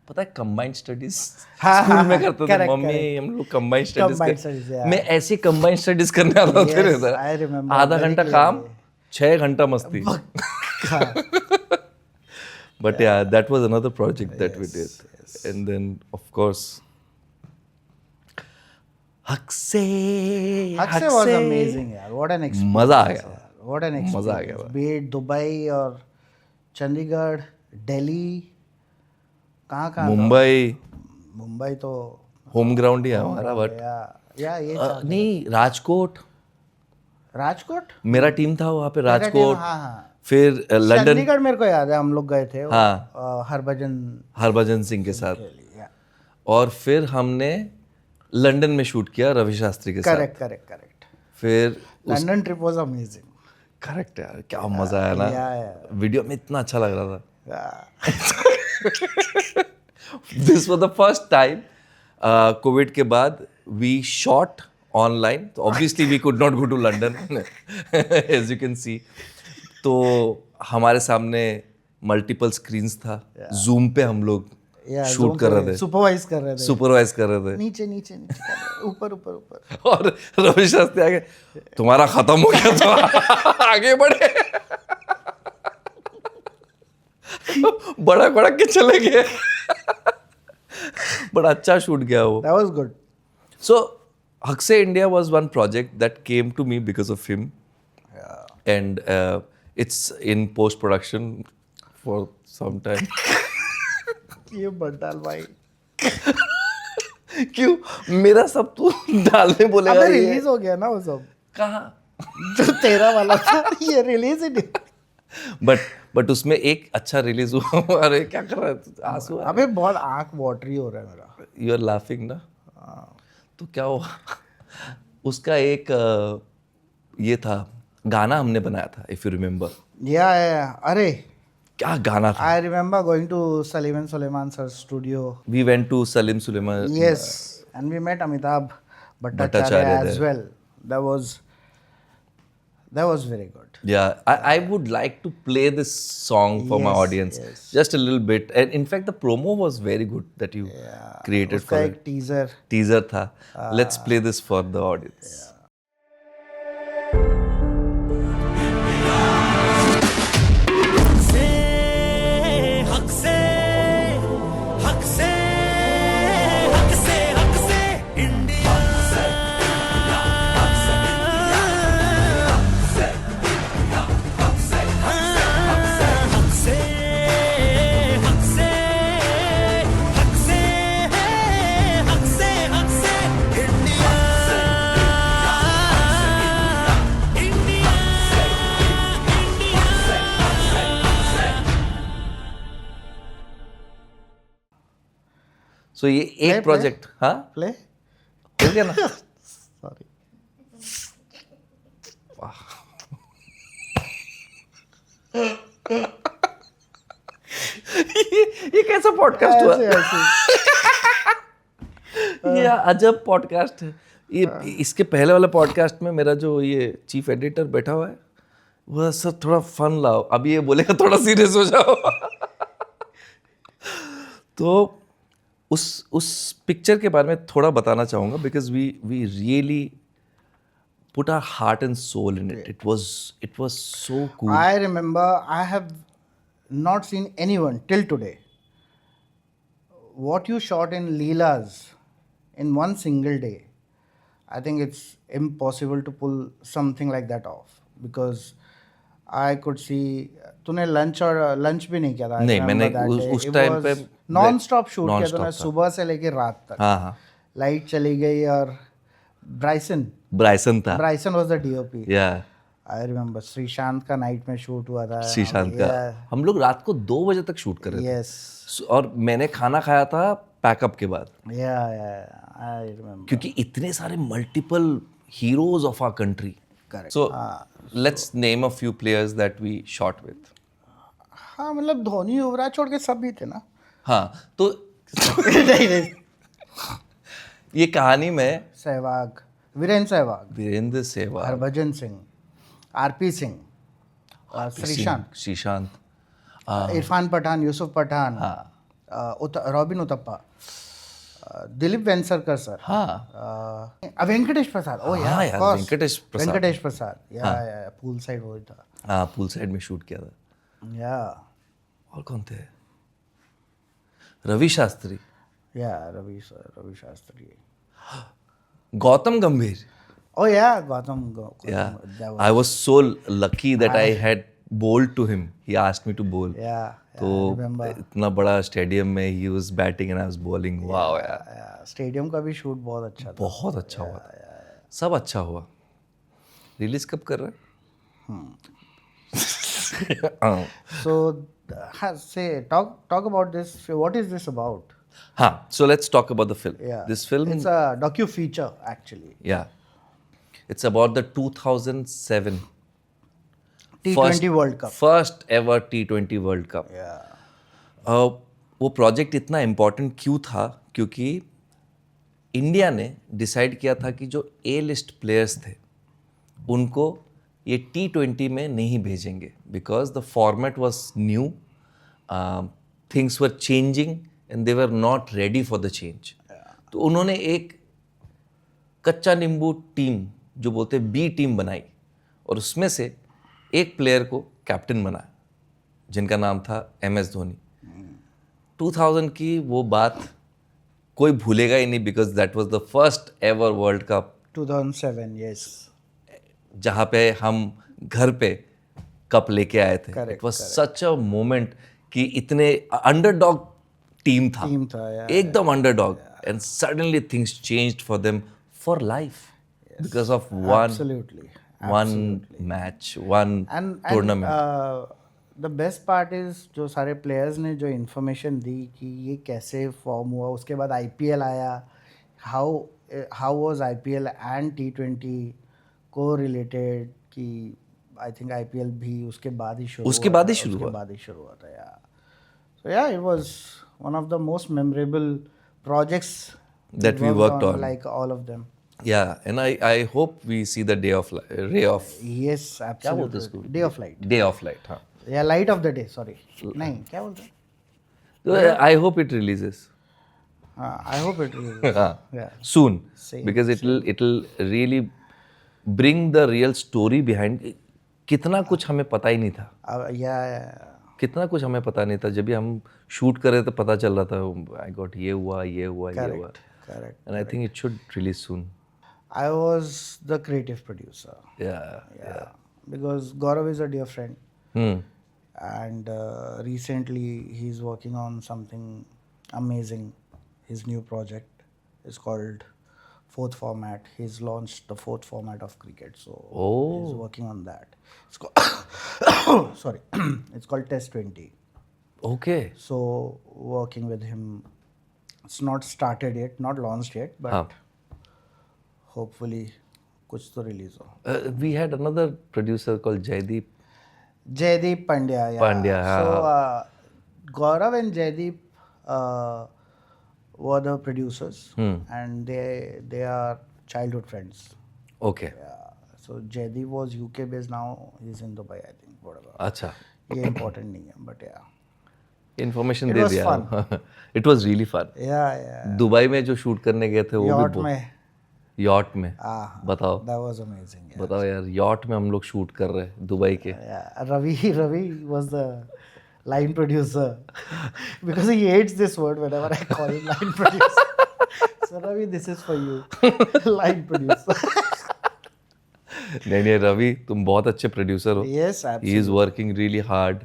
A: पता है कंबाइंड स्टडीज स्कूल में करते थे, मम्मी हम लोग कंबाइंड स्टडीज। मैं ऐसे कंबाइंड स्टडीज करने आता तेरे इधर। आधा घंटा काम, 6 घंटा मस्ती। But yeah, that was another project that we did. And then of course Hakse
B: was amazing यार. What an experience.
A: मजा आ गया।
B: What an experience.
A: मजा आ गया।
B: Be it दुबई और चंडीगढ़, दिल्ली, कहाँ मुंबई तो
A: होम ग्राउंड ही है हमारा। बट
B: ये
A: नहीं, राजकोट मेरा टीम था वहाँ पे, राजकोट।
B: हाँ.
A: फिर लंदन।
B: चंडीगढ़ मेरे को याद है, हम लोग गए थे।
A: हाँ, हरभजन सिंह के साथ। और फिर हमने लंदन में शूट किया रवि शास्त्री के साथ। करेक्ट। फिर
B: London trip was amazing.
A: Correct यार, क्या मजा आया ना। वीडियो में इतना अच्छा लग रहा था। This was the first time COVID के बाद we shot online. Obviously we could not go to London, as you can see. तो हमारे सामने मल्टीपल स्क्रीन्स था, जूम पे हम लोग शूट कर रहे थे, सुपरवाइज कर रहे थे।
B: नीचे ऊपर।
A: और रवि शास्त्री आगे, तुम्हारा खत्म हो गया तो आगे बढ़े। बड़ा के चले गए। बड़ा अच्छा शूट गया वो।
B: That was good.
A: So Hakse India was one project that came to me because of him. And it's in post production for some time.
B: ये मत डाल भाई।
A: क्यों? मेरा सब तू डालने बोलेगा।
B: अबे रिलीज हो गया ना वो सब।
A: कहाँ?
B: जो तेरा वाला था ये रिलीज ही नहीं।
A: बट उसमें एक अच्छा रिलीज हुआ। अरे क्या कर रहा है, आंसू?
B: अबे बहुत आंख वाटरी हो रहा है मेरा।
A: यू आर लाफिंग ना? तो क्या हुआ? उसका एक ये था, गाना हमने बनाया था, इफ यू रिमेम्बर।
B: या अरे
A: क्या गाना था?
B: I remember going to Salim and Sulaiman sir's studio.
A: We went to Salim Sulaiman.
B: Yes, and we met Amitabh Bhattacharya as well. That was very good.
A: Yeah, I would like to play this song for my
B: Yes,
A: audience,
B: yes.
A: just a little bit. And in fact, the promo was very good that you created
B: उसका
A: for
B: एक
A: it.
B: teaser.
A: Teaser था. Let's play this for the audience. So ये एक
B: play.
A: प्रोजेक्ट, हाँ,
B: Play.
A: हो गया ना?
B: Sorry.
A: ये कैसा पॉडकास्ट हुआ?
B: ऐसे ऐसे.
A: ये अजब पॉडकास्ट है ये. इसके पहले वाले पॉडकास्ट में मेरा जो ये चीफ एडिटर बैठा हुआ है, वह सर थोड़ा फन लाओ, अभी ये बोलेगा थोड़ा सीरियस हो जाओ. तो उस पिक्चर के बारे में थोड़ा बताना चाहूँगा, because we really put our heart and soul in it. It was so cool.
B: I remember I have not seen anyone till today. What you shot in Leela's in one single day, I think it's impossible to pull something like that off, because I could see तूने lunch भी नहीं किया था.
A: नहीं, मैंने उस टाइम पे
B: नॉन स्टॉप शूट किया
A: non-stop
B: तूने,
A: था.
B: सुबह से लेके रात तक.
A: हाँ.
B: लाइट चली गई और ब्राइसन
A: था.
B: Was the DOP.
A: Yeah.
B: I remember Sreesanth का नाइट में शूट हुआ था.
A: श्रीशांत का हम लोग रात को 2 बजे तक शूट कर रहे थे.
B: यस.
A: और मैंने खाना खाया था पैकअप के बाद,
B: या आई रिमेम्बर.
A: क्योंकि इतने सारे multiple heroes of our country.
B: Correct.
A: So let's name a few players that we shot with.
B: हाँ, मतलब धोनी युवराज छोड़ के सब भी थे ना.
A: हाँ, तो
B: नहीं नहीं.
A: ये कहानी में
B: सहवाग, वीरेंद्र सहवाग,
A: वीरेंद्र सहवाग,
B: हरभजन सिंह, आरपी सिंह, और
A: श्रीशांत,
B: इरफान पठान, यूसुफ पठान, रॉबिन उतप्पा, दिलीप वेंसरकर सर, वेंकटेश प्रसाद. ओ
A: हाँ यार,
B: वेंकटेश प्रसाद. या पूल साइड वो था.
A: हाँ, पूल साइड में शूट किया था.
B: या
A: और कौन थे? रवि शास्त्री,
B: रवि शास्त्री,
A: गौतम गंभीर.
B: Oh yeah, Gautam.
A: Yeah,
B: That was,
A: I was so lucky that I had bowled to him. He asked me to bowl.
B: yeah,
A: तो इतना बड़ा स्टेडियम में he was batting and I was bowling. Wow यार.
B: स्टेडियम का भी शूट बहुत अच्छा था.
A: बहुत अच्छा हुआ था. सब अच्छा हुआ. रिलीज कब कर रहे हैं?
B: So, say talk about this. What is this about?
A: हाँ, so let's talk about the film.
B: Yeah,
A: This film,
B: it's a docu-feature actually.
A: yeah, it's about the 2007
B: T20 World Cup.
A: First ever T20 World Cup.
B: Yeah.
A: वो प्रोजेक्ट इतना इम्पोर्टेंट क्यों था? क्योंकि इंडिया ने डिसाइड किया था कि जो ए लिस्ट प्लेयर्स थे उनको ये T20 में नहीं भेजेंगे, because the format was new, things were changing and they were not ready for the change. तो उन्होंने एक कच्चा नींबू टीम, जो बोलते बी टीम, बनाई और उसमें से एक प्लेयर को कैप्टन बनाया जिनका नाम था MS धोनी. 2000 की वो बात कोई भूलेगा ही नहीं, because that was the first ever world cup
B: 2007. Yes.
A: जहाँ पे हम घर पे कप लेके आए थे.
B: Correct,
A: it was such a moment कि इतने अंडरडॉग टीम था,
B: yeah,
A: एकदम underdog, and suddenly things changed for them for life because of
B: Absolutely.
A: one match, one tournament.
B: The best part is जो सारे प्लेयर्स ने जो इन्फॉर्मेशन दी कि ये कैसे फॉर्म हुआ. उसके बाद IPL आया. How was IPL and T20 को रिलेटेड, कि आई थिंक IPL भी उसके बाद ही शुरू
A: उसके बाद ही शुरू
B: हुआ था. या सो या it was one of the most memorable projects
A: That we worked on.
B: like all of them.
A: Yeah, and I hope we see the day of ray of
B: Yes,
A: क्या बोलते हैं
B: absolutely.
A: उसको?
B: Day of light.
A: Day of light, हाँ.
B: या light of the day, sorry. नहीं, क्या बोलते हैं?
A: So, I hope it releases.
B: हाँ, I hope it will.
A: हाँ.
B: Yeah.
A: Soon,
B: Same,
A: because it'll really bring the real story behind. कितना कुछ हमें पता ही नहीं था.
B: Yeah.
A: कितना कुछ हमें पता नहीं था. जब भी हम शूट कर रहे थे पता चल रहा था. I got ये हुआ.
B: Correct. Correct.
A: And I think it should release soon.
B: I was the creative producer.
A: Yeah.
B: Because Gaurav is a dear friend.
A: Hmm.
B: And recently he's working on something amazing. His new project is called Fourth Format. He's launched the fourth format of cricket, so he's working on that. It's called sorry, it's called Test 20.
A: Okay.
B: So working with him, it's not started yet, not launched yet, but
A: हाँ.
B: hopefully कुछ तो release हो.
A: We had another producer called Jaideep.
B: Jaideep Pandya. Yeah.
A: Pandya,
B: So Gaurav and Jaideep were the producers, and they are childhood friends.
A: Okay.
B: Yeah. So Jaideep was UK based. Now he's in Dubai, I think. Whatever.
A: अच्छा.
B: ये important नहीं है, but yeah.
A: Information
B: It
A: they
B: was
A: दिया.
B: fun.
A: It was really fun.
B: Yeah.
A: Dubai में जो शूट करने गए थे वो
B: Yacht
A: भी
B: में.
A: यॉट में.
B: Ah,
A: बताओ.
B: that was amazing. Yeah.
A: बताओ यार, यॉट में हम लोग शूट कर रहे हैं दुबई के.
B: Yeah. Ravi was the line producer because he hates this word whenever I call him line producer. So Ravi, this is for you, line producer.
A: नहीं रवि, तुम बहुत अच्छे प्रोड्यूसर हो.
B: Yes,
A: he
B: absolutely.
A: Is working really hard,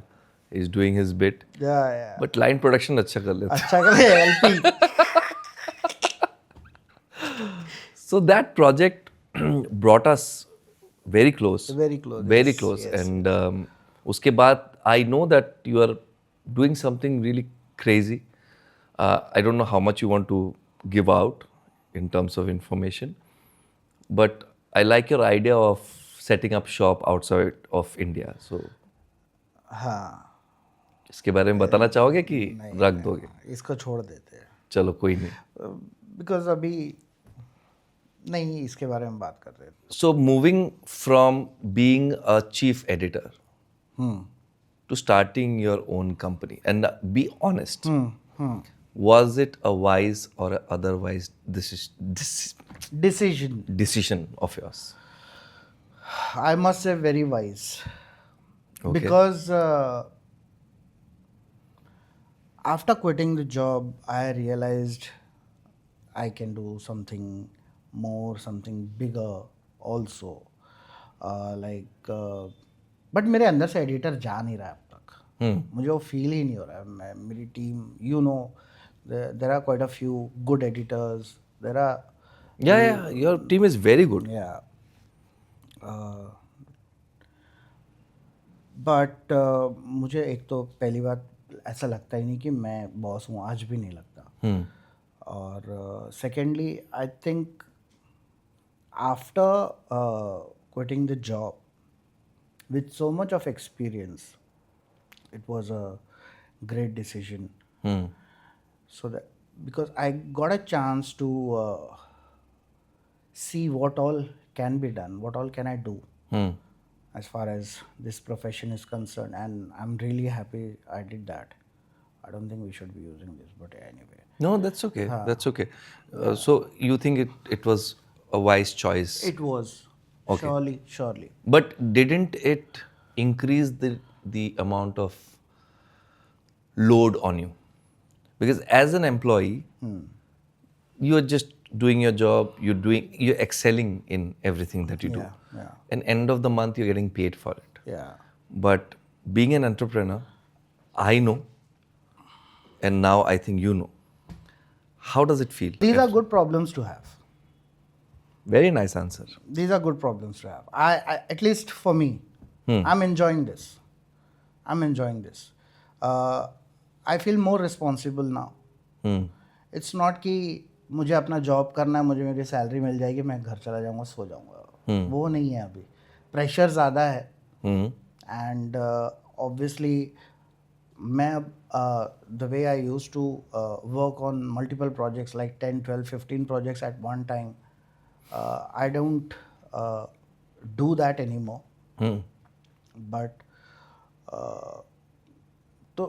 A: is doing his bit,
B: Yeah.
A: But line production अच्छा कर लेता.
B: अच्छा करे LP.
A: So that project brought us very close.
B: Very close,
A: Very
B: yes,
A: close.
B: yes.
A: And उसके बाद I know that you are doing something really crazy. I don't know how much you want to give out in terms of information, but I like your idea of setting up shop outside of India. So
B: हाँ.
A: इसके बारे में बताना चाहोगे कि रख दोगे?
B: इसको छोड़ देते हैं.
A: चलो कोई नहीं.
B: Because अभी नहीं, इसके बारे में बात कर रहे हैं.
A: So moving from being a chief editor to starting your own company, and be honest, was it a wise or a otherwise decision of yours?
B: I must say very wise.
A: Okay.
B: Because after quitting the job, I realized I can do something more, something bigger also. But मेरे अंदर से एडिटर जा नहीं रहा है अब तक. मुझे वो फील ही नहीं हो रहा है. मेरी team, you know, there are quite a few good editors. There are
A: Yeah, your team is very good.
B: yeah. But मुझे एक तो पहली बात ऐसा लगता ही नहीं कि मैं बॉस हूँ, आज भी नहीं लगता. और secondly I think after quitting the job with so much of experience, it was a great decision. So that because I got a chance to see what all can be done, what all can I do as far as this profession is concerned, and I'm really happy I did that. I don't think we should be using this, but anyway.
A: No, that's okay. That's okay. So you think it was a wise choice?
B: It was.
A: Okay.
B: Surely.
A: But didn't it increase the amount of load on you? Because as an employee, you're just doing your job, you're excelling in everything that you do.
B: Yeah.
A: And end of the month, you're getting paid for it.
B: Yeah.
A: But being an entrepreneur, I know, and now I think you know. How does it feel?
B: These are good problems to have.
A: Very nice answer.
B: These are good problems to have. I at least for me, I'm enjoying this. I feel more responsible now. It's not कि मुझे अपना जॉब करना है, मुझे मेरी सैलरी मिल जाएगी, मैं घर चला जाऊँगा, सो जाऊँगा. वो नहीं है अभी. प्रेशर ज़्यादा है. एंड ऑब्वियसली मैं the way I used to work on multiple projects, like 10, 12, 15 projects at one time, I don't do that anymore. But तो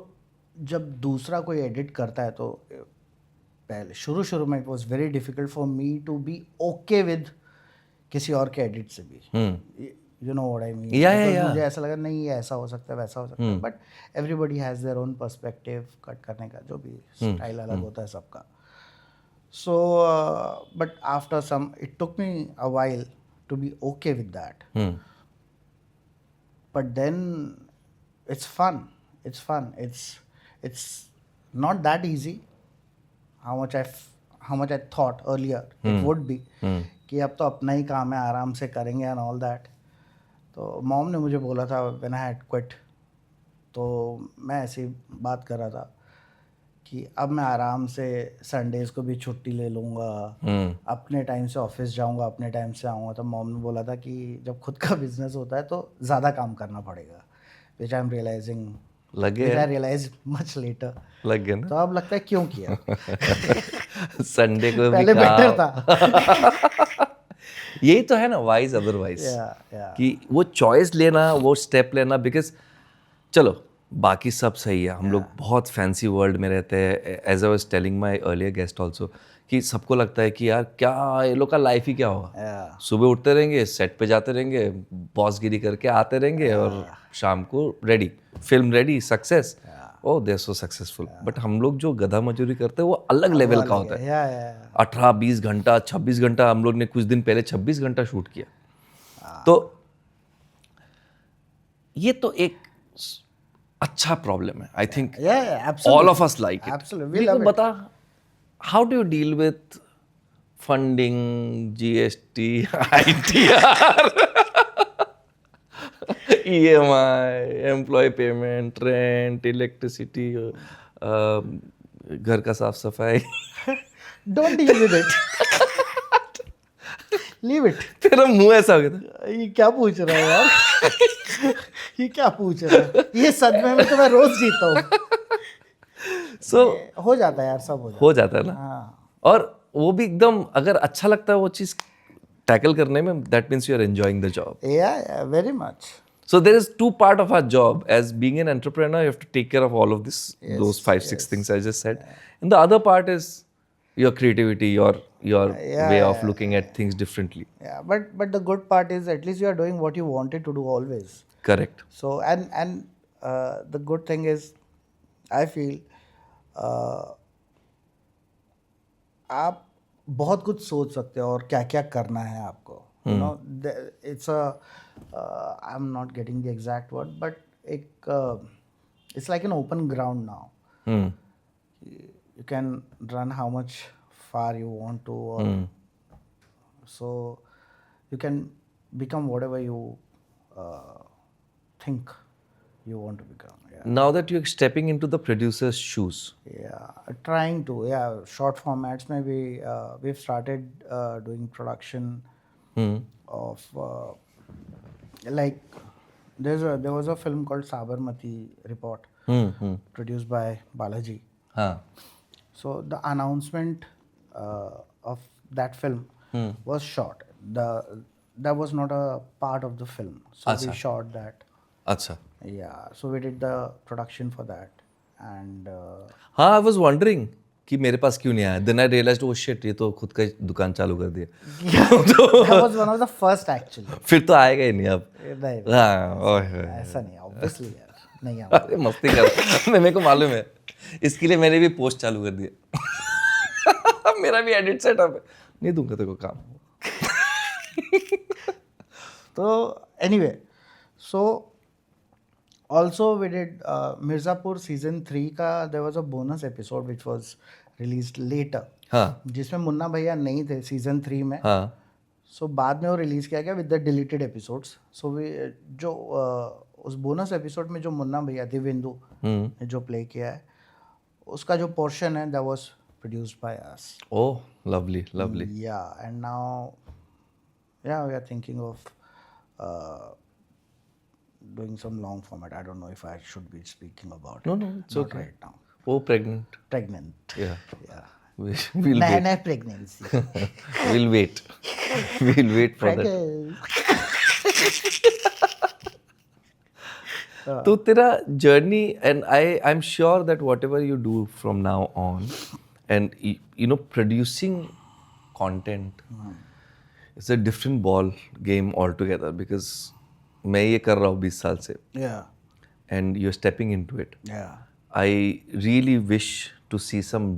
B: जब दूसरा कोई एडिट करता है तो पहले शुरू में it was very difficult for me to be okay with किसी और के एडिट से भी. You know what I mean.
A: Yeah.
B: मुझे ऐसा लगा नहीं ये ऐसा हो सकता है वैसा हो सकता है, but everybody has their own perspective cut करने का, जो भी स्टाइल अलग होता है सबका. So but after some it took me a while to be okay with that. But then it's fun. It's not that easy. How much I thought earlier it would be. कि अब तो अपना ही काम है, आराम से करेंगे and all that. तो मॉम ने मुझे बोला था when I had quit. तो मैं ऐसी बात कर रहा था कि अब मैं आराम से संडेज को भी छुट्टी ले लूँगा, अपने टाइम से ऑफिस जाऊँगा, अपने टाइम से आऊँगा. तो मॉम ने बोला था कि जब खुद का बिजनेस होता है तो ज़्यादा काम करना पड़ेगा, विच आई एम रियलाइजिंग,
A: लगे
B: विच आई रियलाइज मच लेटर.
A: लग गया ना.
B: तो अब लगता है क्यों किया.
A: संडे को भी
B: पहले बेटर था.
A: यही तो है ना वाइज अदरवाइज, कि वो चॉइस लेना, वो स्टेप लेना. बिकॉज चलो बाकी सब सही है, हम लोग बहुत फैंसी वर्ल्ड में रहते हैं. As I was telling my earlier guest also कि सबको लगता है कि यार क्या ये लोग का लाइफ ही क्या होगा. सुबह उठते रहेंगे, सेट पे जाते रहेंगे, बॉसगिरी करके आते रहेंगे और शाम को ready, film ready, success. Oh they are so successful. But हम लोग जो गधा मजदूरी करते हैं वो अलग लेवल का होता है. 18-20 घंटा, 26 घंटा. हम लोग ने कुछ दिन पहले 26 घंटा शूट किया. तो ये तो एक अच्छा प्रॉब्लम है. I think all of us like it. बता, how do you deal with funding, GST, ITR, EMI, employ payment, rent, electricity, घर का साफ सफाई.
B: Don't deal with it, leave it.
A: तेरा मुंह ऐसा हो गया था.
B: ये क्या पूछ रहा है यार. ये क्या पूछ रहा है. ये सदमे में तो मैं रोज जीता हूँ.
A: So,
B: हो जाता है यार, सब
A: हो जाता है ना. और वो भी एकदम अगर अच्छा लगता है वो चीज़ टैकल करने में, that means you are enjoying the job.
B: Yeah, very much.
A: So there is two part of our job. As being an entrepreneur, you have to take care of all of this, those 5-6 things I just said. And the other part is your creativity, your way of looking at things differently.
B: Yeah, but the good part is at least you are doing what you wanted to do always.
A: Correct.
B: So and the good thing is, I feel आप बहुत कुछ सोच सकते हो और क्या क्या करना है आपको. You know, it's I'm not getting the exact word, but it's like an open ground now. You can run how much far you want to, or so you can become whatever you think you want to become.
A: Now that you're stepping into the producer's shoes.
B: Yeah, trying to. Yeah, short formats. Maybe we've started doing production of like there was a film called Sabarmati Report, produced by Balaji. So the announcement of that film was shot. That was not a part of the film, so we shot that.
A: अच्छा.
B: Yeah, so we did the production for that, and
A: हाँ, I was wondering कि मेरे पास क्यों नहीं आया. Then I realized, oh shit, ये तो खुद का दुकान चालू कर दिया.
B: that was one of the first actually.
A: फिर तो आएगा ही नहीं अब.
B: नहीं,
A: हाँ,
B: ऐसा नहीं, obviously यार, नहीं आऊँगा.
A: अरे मस्ती कर. मेरे को मालूम है. इसके लिए मैंने भी पोस्ट चालू कर दिया. मेरा भी एडिट सेटअप है. नहीं दूंगा तेरे को काम.
B: तो anyway, so also we did Mirzapur season 3 का there was a bonus episode which was released later.
A: हाँ.
B: जिसमें मुन्ना भैया नहीं थे season 3 में.
A: हाँ.
B: So बाद में वो रिलीज किया गया with the deleted episodes. So we जो उस बोनस एपिसोड में जो मुन्ना भैया दिव्येंदु ने जो प्ले किया है, उसका जो पोर्शन है that was produced by us.
A: Oh, lovely, lovely.
B: Yeah, and now we are thinking of doing some long format. I don't know if I should be speaking about it.
A: No, it's
B: Not
A: okay.
B: right now.
A: Oh, pregnant.
B: Pregnant.
A: Yeah.
B: Yeah.
A: we'll wait.
B: नए pregnancy
A: We'll wait. We'll wait for that. तो तेरा journey, and I'm sure that whatever you do from now on, and you know, producing content is a different ball game altogether, because मैं ये कर रहा हूँ 20 साल से, and you're stepping into it. I really wish to see some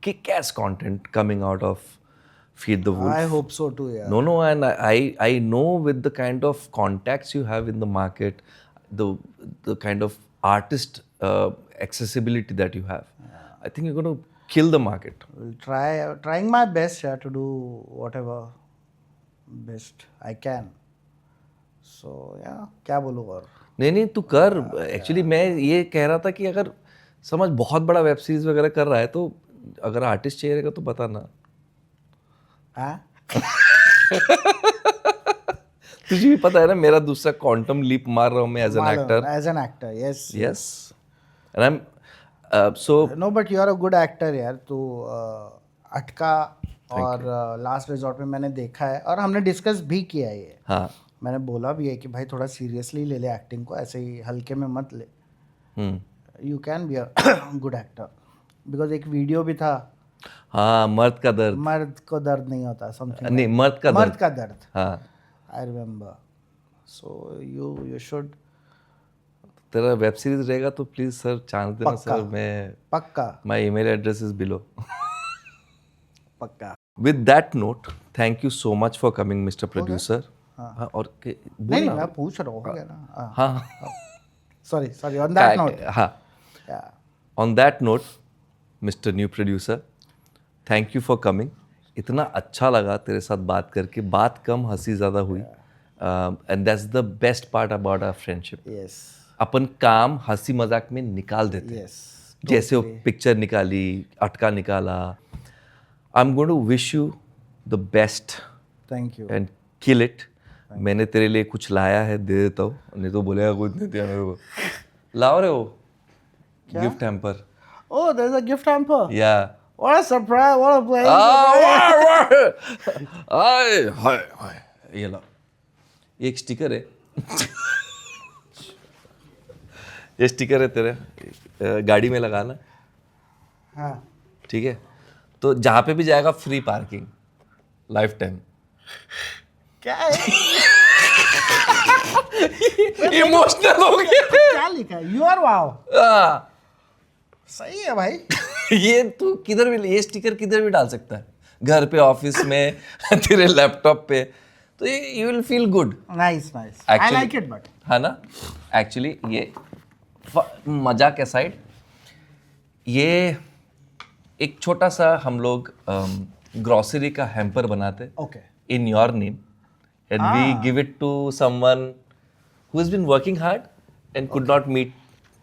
A: kick-ass content coming out of Feed the Wolf.
B: I hope so too, yeah.
A: No, and I know with the kind of contacts you have in the market, the kind of artist accessibility that you have, I think you're going to kill the market.
B: Will trying my best, yeah, to do whatever best I can. So yeah, क्या बोलूँ और
A: नहीं तू कर. एक्चुअली मैं ये कह रहा था कि अगर समझ बहुत बड़ा वेब सीरीज वगैरह कर रहा है, तो अगर आर्टिस्ट चाहिए रहेगा तो बता ना.
B: हाँ
A: तुझे भी पता है ना, मेरा दूसरा क्वांटम लीप मार रहा हूँ मैं as an actor.
B: As an actor, yes.
A: Yes. And I'm so
B: No, but you are a good actor यार. तो अटका और लास्ट रिजॉर्ट में मैंने देखा है और हमने डिस्कस भी किया है ये.
A: हाँ.
B: मैंने बोला भी है कि भाई थोड़ा सीरियसली ले ले एक्टिंग को, ऐसे ही हल्के में मत ले. You can be a good actor, because एक वीडियो भी था.
A: हाँ, मर्द का दर्द.
B: मर्द को दर्द नहीं होता, समथिंग.
A: नहीं, मर्द का दर्द.
B: हाँ, I remember. So you should.
A: तेरा वेब सीरीज रहेगा तो प्लीज सर चांस देना सर. मैं
B: पक्का.
A: My email address is below.
B: पक्का.
A: With that note, thank you so much for coming mister producer. हाँ, और
B: नहीं मैं पूछ रहा हूँ ना.
A: हाँ,
B: सॉरी ऑन दैट नोट.
A: हाँ, on that note mister new producer, thank you for coming. इतना अच्छा लगा तेरे साथ बात करके. बात कम, हंसी ज़्यादा हुई. And that's the best part about our friendship.
B: Yes.
A: अपन काम हंसी मजाक में निकाल देते हैं. जैसे वो पिक्चर निकाली, अटका निकाला. I am going to wish you the best.
B: Thank you.
A: And kill it. मैंने तेरे लिए कुछ लाया है, दे देता हूँ. नहीं तो बोलेगा कुछ नहीं दिया मेरे को. लाओ रे वो gift hamper.
B: Oh, there's a gift hamper.
A: Yeah.
B: What a surprise! What a pleasure!
A: हाय ये ला, एक स्टिकर है. ये स्टिकर है तेरे, गाड़ी में लगाना.
B: हाँ.
A: ठीक है, तो जहाँ पे भी जाएगा फ्री पार्किंग लाइफ टाइम.
B: क्या है?
A: इमोशनल हो गया.
B: क्या लिखा है? You are wow. सही है भाई.
A: ये तू किधर भी, ये स्टिकर किधर भी डाल सकता है, घर पे, ऑफिस में, तेरे लैपटॉप पे. तो you will feel good.
B: Nice. I like it. But
A: है ना, एक्चुअली ये मजाक असाइड, ये एक छोटा सा हम लोग ग्रोसरी का हैम्पर बनाते in your name, and we give it to someone who has been working hard and could not meet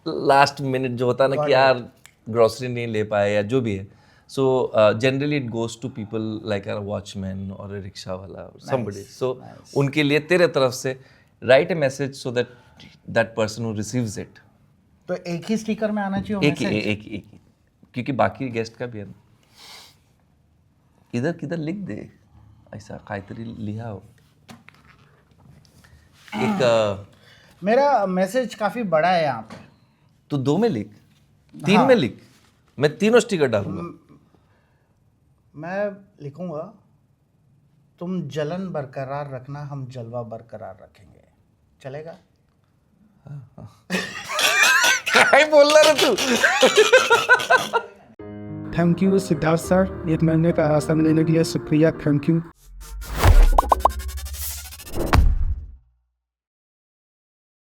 A: last minute. जो होता है ना कि यार ग्रोसरी नहीं ले पाए या जो भी है. So generally it goes to people like a watchman और अ रिक्शा वाला और समबडी. सो उनके लिए तेरे तरफ से right A message so that that person who receives it.
B: तो एक ही स्टिकर में आना चाहिए.
A: एक क्योंकि बाकी गेस्ट का भी है ना. इधर किधर लिख दे ऐसा काहीतरी लिहा हो. एक
B: मेरा मैसेज काफी बड़ा है यहाँ पे.
A: तो 2 में लिख, 3 में लिख. मैं तीनों स्टिकर डालूंगा.
B: मैं लिखूंगा, तुम जलन बरकरार रखना, हम जलवा बरकरार रखेंगे. चलेगा?
A: क्या बोल रहा है तू?
F: थैंक यू सिद्धार्थ सर, ये मैंने कहा समझने के लिए शुक्रिया. Thank you.